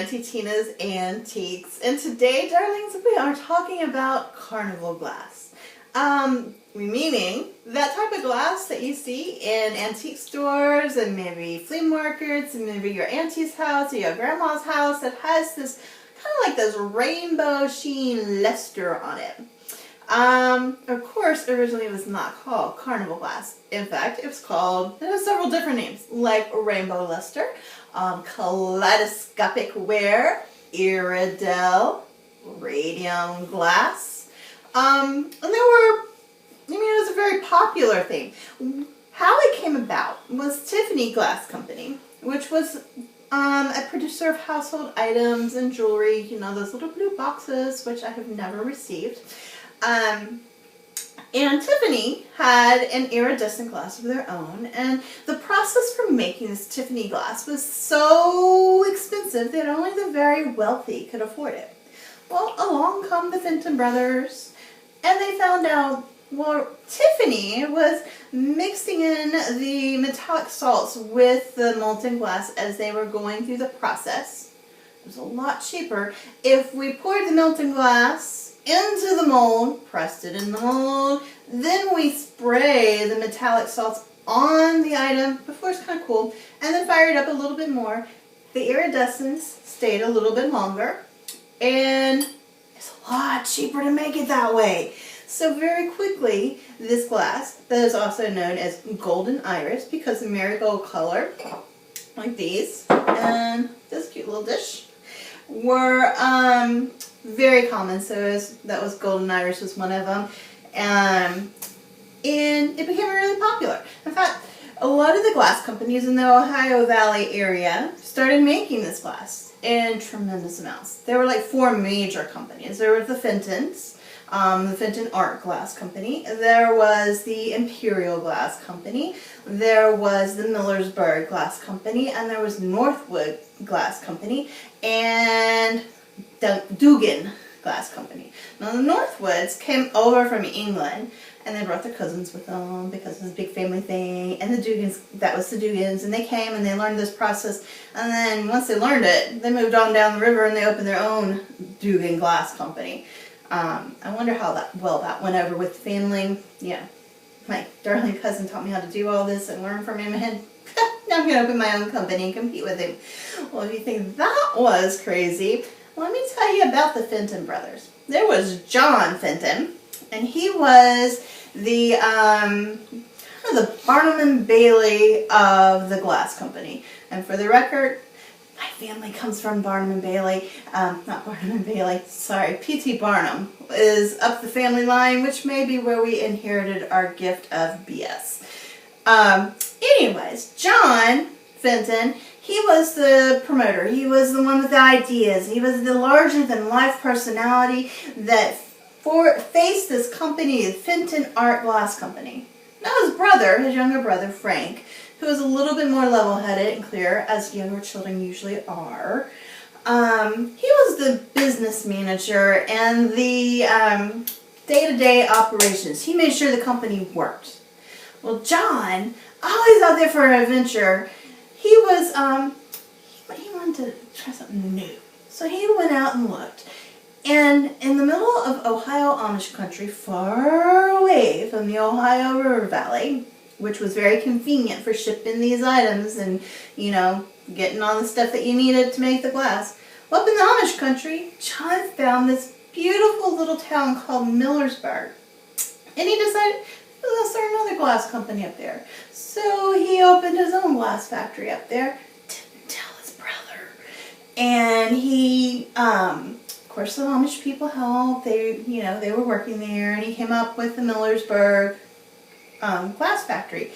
Auntie Tina's Antiques, and today, darlings, we are talking about Carnival Glass. Meaning that type of glass that you see in antique stores and maybe flea markets and maybe your auntie's house or your grandma's house that has this kind of like this rainbow sheen luster on it. Of course, originally it was not called Carnival Glass. In fact, it has several different names, like rainbow luster, kaleidoscopic wear, iridescent, Radium Glass, and it was a very popular thing. How it came about was Tiffany Glass Company, which was a producer of household items and jewelry, those little blue boxes, which I have never received. And Tiffany had an iridescent glass of their own, and the process for making this Tiffany glass was so expensive that only the very wealthy could afford it. Well, along come the Fenton Brothers, and they found out, well, Tiffany was mixing in the metallic salts with the molten glass as they were going through the process. It was a lot cheaper if we poured the molten glass into the mold, pressed it in the mold, then we spray the metallic salts on the item before it's kind of cool, and then fire it up a little bit more. The iridescence stayed a little bit longer, and it's a lot cheaper to make it that way. So very quickly, this glass, that is also known as golden iris because the marigold color, like these, and this cute little dish, were very common. So that was golden iris was one of them, and it became really popular. In fact, a lot of the glass companies in the Ohio Valley area started making this glass in tremendous amounts. There were like 4 major companies. There were the Fentons, the Fenton Art Glass Company. There was the Imperial Glass Company. There was the Millersburg Glass Company, and there was Northwood Glass Company, and the Dugan Glass Company. Now the Northwoods came over from England, and they brought their cousins with them because it was a big family thing. And the Dugans, that was the Dugans, and they came and they learned this process. And then once they learned it, they moved on down the river and they opened their own Dugan Glass Company. I wonder how that went over with the family. Yeah, my darling cousin taught me how to do all this and learn from him, and now I'm going to open my own company and compete with him. Well, if you think that was crazy, let me tell you about the Fenton Brothers. There was John Fenton, and he was the Barnum and Bailey of the glass company. And for the record, my family comes from Barnum and Bailey. Not Barnum and Bailey, sorry. P.T. Barnum is up the family line, which may be where we inherited our gift of BS. Anyways, John Fenton, he was the promoter. He was the one with the ideas. He was the larger-than-life personality that faced this company, the Fenton Art Glass Company. Now his younger brother, Frank, who was a little bit more level-headed and clear, as younger children usually are. He was the business manager and the day-to-day operations. He made sure the company worked. Well, John, always out there for an adventure, he wanted to try something new. So he went out and looked. And in the middle of Ohio Amish country, far away from the Ohio River Valley, which was very convenient for shipping these items and, getting all the stuff that you needed to make the glass. Well, up in the Amish country, John found this beautiful little town called Millersburg. And he decided, let's start another glass company up there. So he opened his own glass factory up there. Didn't tell his brother. And he, of course, the Amish people helped. They were working there, and he came up with the Millersburg glass factory.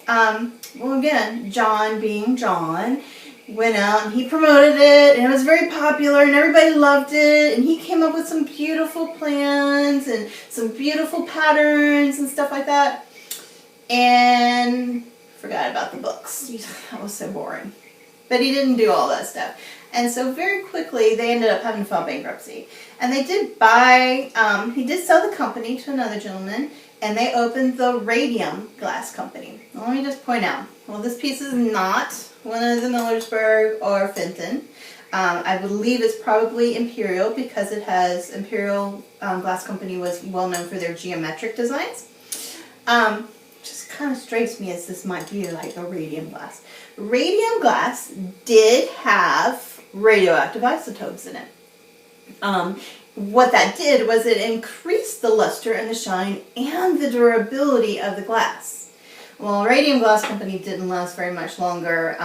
Well, again, John being John, went out and he promoted it, and it was very popular, and everybody loved it, and he came up with some beautiful plans and some beautiful patterns and stuff like that, and forgot about the books. That was so boring. But he didn't do all that stuff. And so very quickly, they ended up having to file bankruptcy. And they did he did sell the company to another gentleman, and they opened the Radium Glass Company. Now, let me just point out, well, this piece is not one of the Millersburg or Fenton. I believe it's probably Imperial because it has Imperial Glass Company was well known for their geometric designs. Just kind of strikes me as this might be like a radium glass. Radium glass did have radioactive isotopes in it. What that did was it increased the luster and the shine and the durability of the glass. Well, Radium Glass Company didn't last very much longer.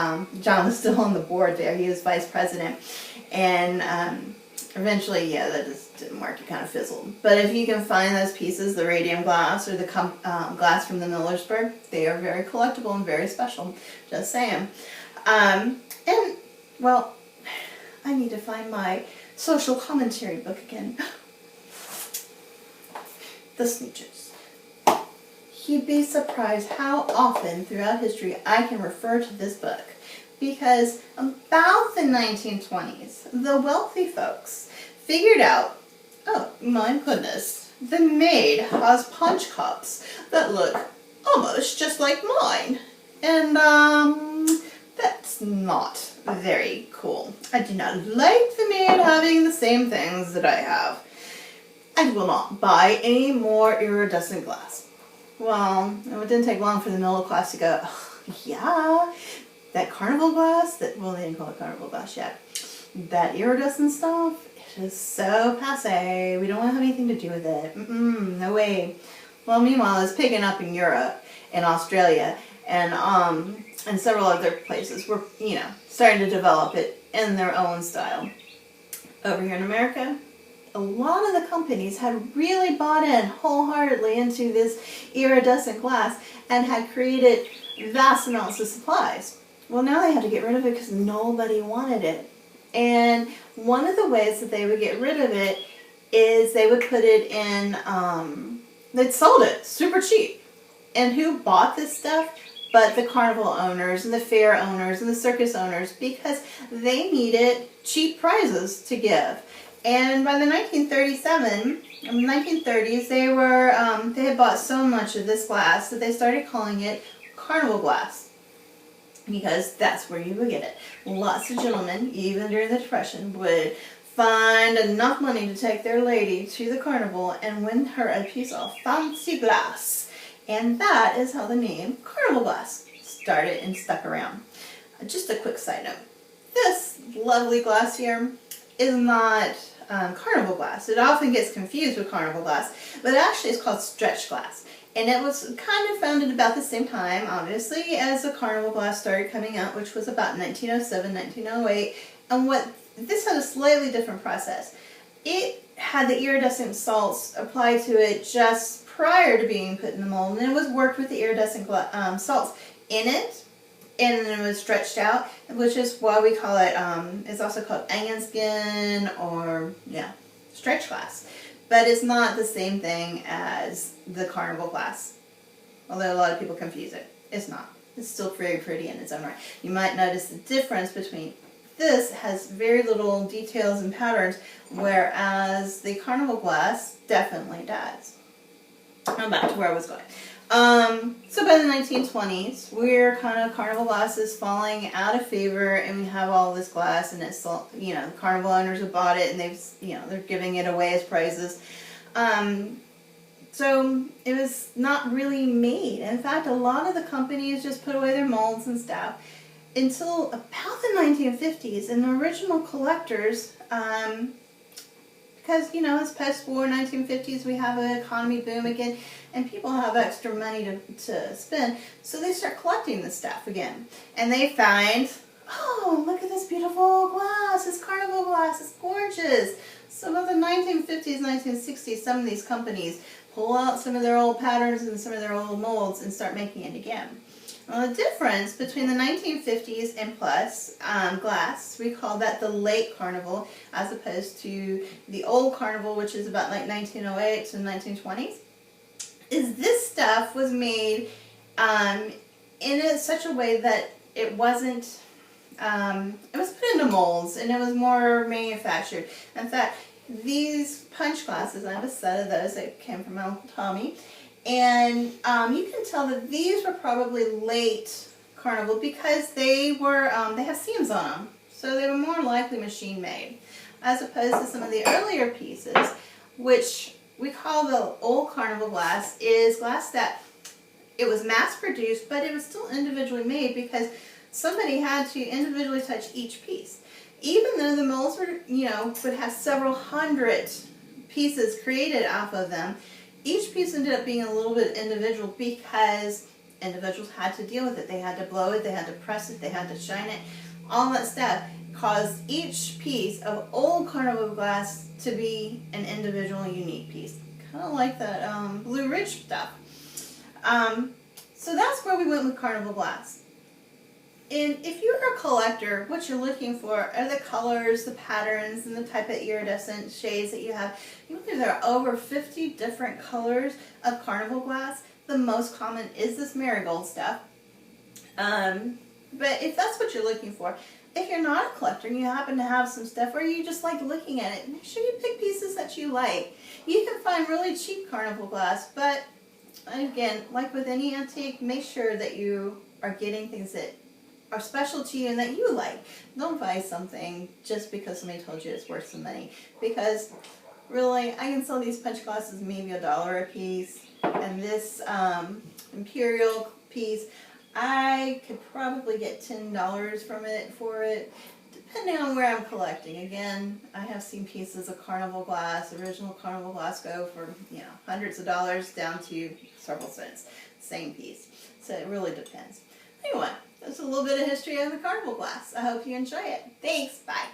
John was still on the board there. He was vice president. And eventually, yeah, that just didn't work. It kind of fizzled. But if you can find those pieces, the radium glass or the glass from the Millersburg, they are very collectible and very special. Just saying. And, well, I need to find my social commentary book again. The Sneetches. You'd be surprised how often throughout history I can refer to this book, because about the 1920s, the wealthy folks figured out, oh my goodness, the maid has punch cups that look almost just like mine, and that's not very cool. I do not like the maid having the same things that I have. I will not buy any more iridescent glass. Well, it didn't take long for the middle class to go, oh, yeah, that Carnival Glass, well, they didn't call it Carnival Glass yet, that iridescent stuff, it is so passe. We don't want to have anything to do with it. No way. Well, meanwhile, it's picking up in Europe and Australia and several other places. We're, starting to develop it in their own style. Over here in America, a lot of the companies had really bought in wholeheartedly into this iridescent glass and had created vast amounts of supplies. Well, now they had to get rid of it because nobody wanted it. And one of the ways that they would get rid of it is they would put it in, they'd sold it super cheap. And who bought this stuff? But the carnival owners and the fair owners and the circus owners, because they needed cheap prizes to give. And by the 1930s, they had bought so much of this glass that they started calling it Carnival Glass, because that's where you would get it. Lots of gentlemen, even during the Depression, would find enough money to take their lady to the carnival and win her a piece of fancy glass. And that is how the name Carnival Glass started and stuck around. Just a quick side note. This lovely glass here is not Carnival Glass. It often gets confused with Carnival Glass, but actually it's called stretch glass. And it was kind of founded about the same time, obviously, as the Carnival Glass started coming out, which was about 1907, 1908. And this had a slightly different process. It had the iridescent salts applied to it just prior to being put in the mold, and it was worked with the iridescent salts in it, and then it was stretched out, which is why we call it, it's also called onion skin or, stretch glass. But it's not the same thing as the Carnival Glass, although a lot of people confuse it. It's not. It's still very pretty in its own right. You might notice the difference between this has very little details and patterns, whereas the Carnival Glass definitely does. I'm back to where I was going. So by the 1920s, Carnival Glass is falling out of favor, and we have all this glass, and it's, the carnival owners have bought it, and they're giving it away as prizes. So it was not really made. In fact, a lot of the companies just put away their molds and stuff until about the 1950s, and the original collectors, because, it's post-war 1950s, we have an economy boom again, and people have extra money to spend, so they start collecting this stuff again. And they find, oh, look at this beautiful glass, this Carnival Glass, it's gorgeous. So about the 1950s, 1960s, some of these companies pull out some of their old patterns and some of their old molds and start making it again. Well, the difference between the 1950s and plus glass, we call that the late Carnival, as opposed to the old Carnival, which is about like 1908 to the 1920s, is this stuff was made in such a way that it wasn't, it was put into molds and it was more manufactured. In fact, these punch glasses, I have a set of those that came from Uncle Tommy, and you can tell that these were probably late Carnival because they were, they have seams on them. So they were more likely machine made, as opposed to some of the earlier pieces, which we call the old Carnival glass, is glass that it was mass produced, but it was still individually made because somebody had to individually touch each piece. Even though the molds were, would have several hundred pieces created off of them, each piece ended up being a little bit individual because individuals had to deal with it. They had to blow it, they had to press it, they had to shine it. All that stuff caused each piece of old Carnival glass to be an individual, unique piece. Kind of like that Blue Ridge stuff. So that's where we went with Carnival Glass. And if you're a collector, what you're looking for are the colors, the patterns, and the type of iridescent shades that you have. You know, there are over 50 different colors of Carnival Glass. The most common is this marigold stuff. But if that's what you're looking for, if you're not a collector and you happen to have some stuff or you just like looking at it, make sure you pick pieces that you like. You can find really cheap Carnival Glass, but again, like with any antique, make sure that you are getting things that are special to you and that you like. Don't buy something just because somebody told you it's worth some money. Because really, I can sell these punch glasses maybe $1 a piece, and this imperial piece, I could probably get $10 for it, depending on where I'm collecting. Again, I have seen pieces of Carnival Glass, original Carnival Glass, go for hundreds of dollars down to several cents, same piece. So it really depends. Anyway, that's a little bit of history of the Carnival Glass. I hope you enjoy it. Thanks. Bye.